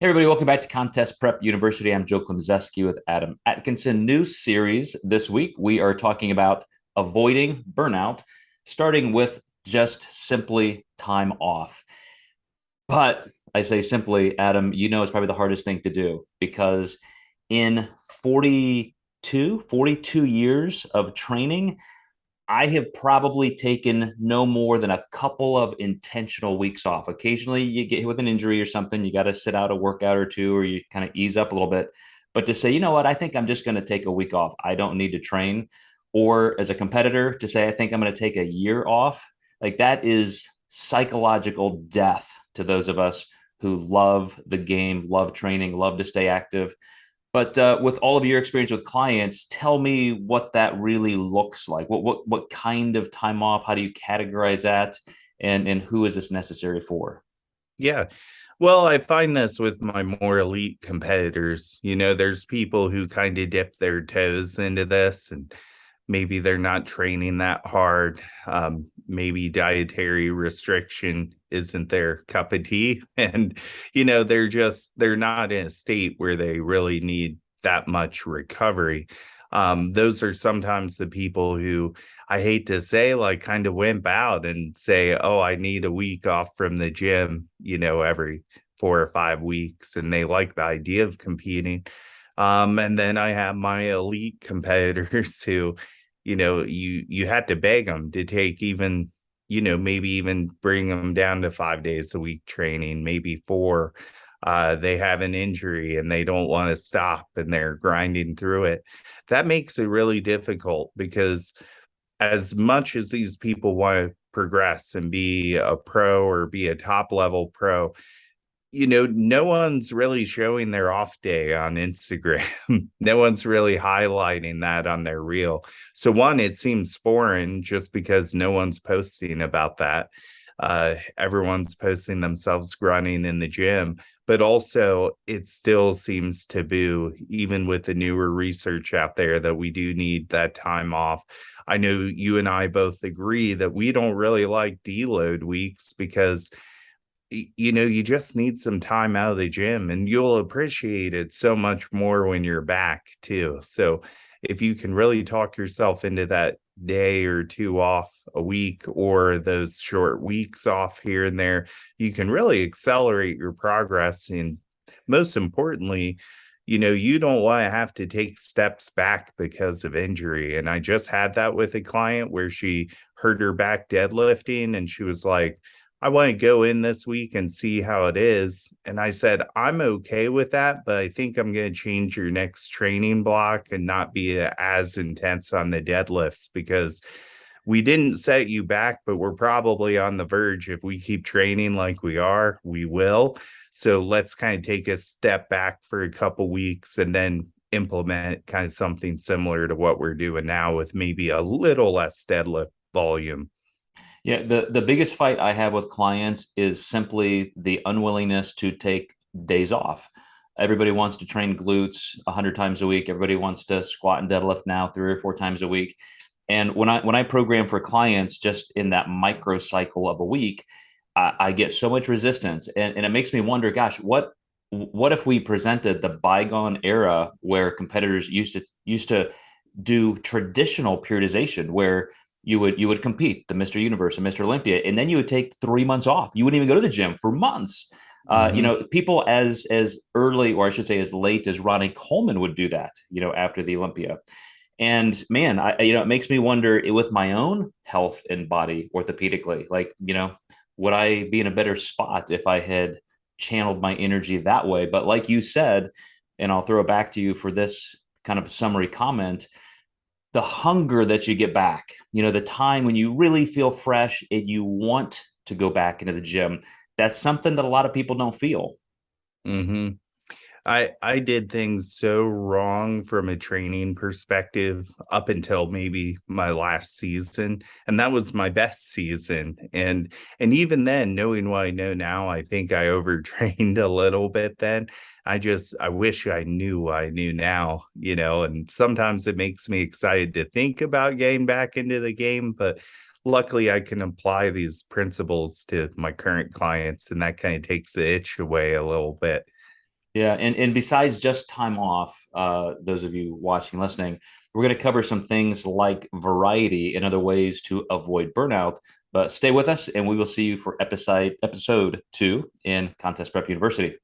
Hey everybody, welcome back to Contest Prep University. I'm Joe Klemczewski with Adam Atkinson. New series this week. We are talking about avoiding burnout, starting with just simply time off. But I say simply, Adam, it's probably the hardest thing to do because in 42 years of training, I have probably taken no more than a couple of intentional weeks off. Occasionally, you get hit with an injury or something, you got to sit out a workout or two, or you kind of ease up a little bit. But to say, you know what, I think I'm just going to take a week off. I don't need to train. Or as a competitor, to say, I think I'm going to take a year off, like that is psychological death to those of us who love the game, love training, love to stay active. But with all of your experience with clients, tell me what that really looks like. What kind of time off? How do you categorize that? And who is this necessary for? Yeah. Well, I find this with my more elite competitors. There's people who kind of dip their toes into this and maybe they're not training that hard. Maybe dietary restriction isn't their cup of tea. And, they're not in a state where they really need that much recovery. Those are sometimes the people who I hate to say, like, kind of wimp out and say, oh, I need a week off from the gym, every 4 or 5 weeks. And they like the idea of competing. And then I have my elite competitors who, you had to beg them to take even, maybe even bring them down to 5 days a week training, maybe four. They have an injury and they don't want to stop and they're grinding through it. That makes it really difficult because as much as these people want to progress and be a pro or be a top level pro, no one's really showing their off day on Instagram. No one's really highlighting that on their reel. So one, it seems foreign just because no one's posting about that. Everyone's posting themselves grunting in the gym, but also it still seems taboo, even with the newer research out there, that we do need that time off. I know you and I both agree that we don't really like deload weeks because you just need some time out of the gym and you'll appreciate it so much more when you're back too. So if you can really talk yourself into that day or two off a week or those short weeks off here and there, you can really accelerate your progress. And most importantly, you don't want to have to take steps back because of injury. And I just had that with a client where she hurt her back deadlifting and she was like, I want to go in this week and see how it is. And I said, I'm okay with that, but I think I'm going to change your next training block and not be as intense on the deadlifts because we didn't set you back, but we're probably on the verge. If we keep training like we are, we will. So let's kind of take a step back for a couple weeks and then implement kind of something similar to what we're doing now with maybe a little less deadlift volume. Yeah, the biggest fight I have with clients is simply the unwillingness to take days off. Everybody wants to train glutes 100 times a week. Everybody wants to squat and deadlift now 3 or 4 times a week. And when I program for clients just in that microcycle of a week, I get so much resistance, and it makes me wonder, gosh, what if we presented the bygone era where competitors used to do traditional periodization where you would compete the Mr. Universe and Mr. Olympia, and then you would take 3 months off. You wouldn't even go to the gym for months. Mhm. People as early, or I should say, as late as Ronnie Coleman would do that. After the Olympia, and man, it makes me wonder with my own health and body orthopedically, like would I be in a better spot if I had channeled my energy that way? But like you said, and I'll throw it back to you for this kind of summary comment, the hunger that you get back, the time when you really feel fresh and you want to go back into the gym, that's something that a lot of people don't feel. Mhm. I did things so wrong from a training perspective up until maybe my last season, and that was my best season. And even then, knowing what I know now, I think I overtrained a little bit then. I wish I knew what I knew now, and sometimes it makes me excited to think about getting back into the game, but luckily I can apply these principles to my current clients and that kind of takes the itch away a little bit. Yeah, and besides just time off, those of you watching, listening, we're going to cover some things like variety and other ways to avoid burnout. But stay with us, and we will see you for episode 2 in Contest Prep University.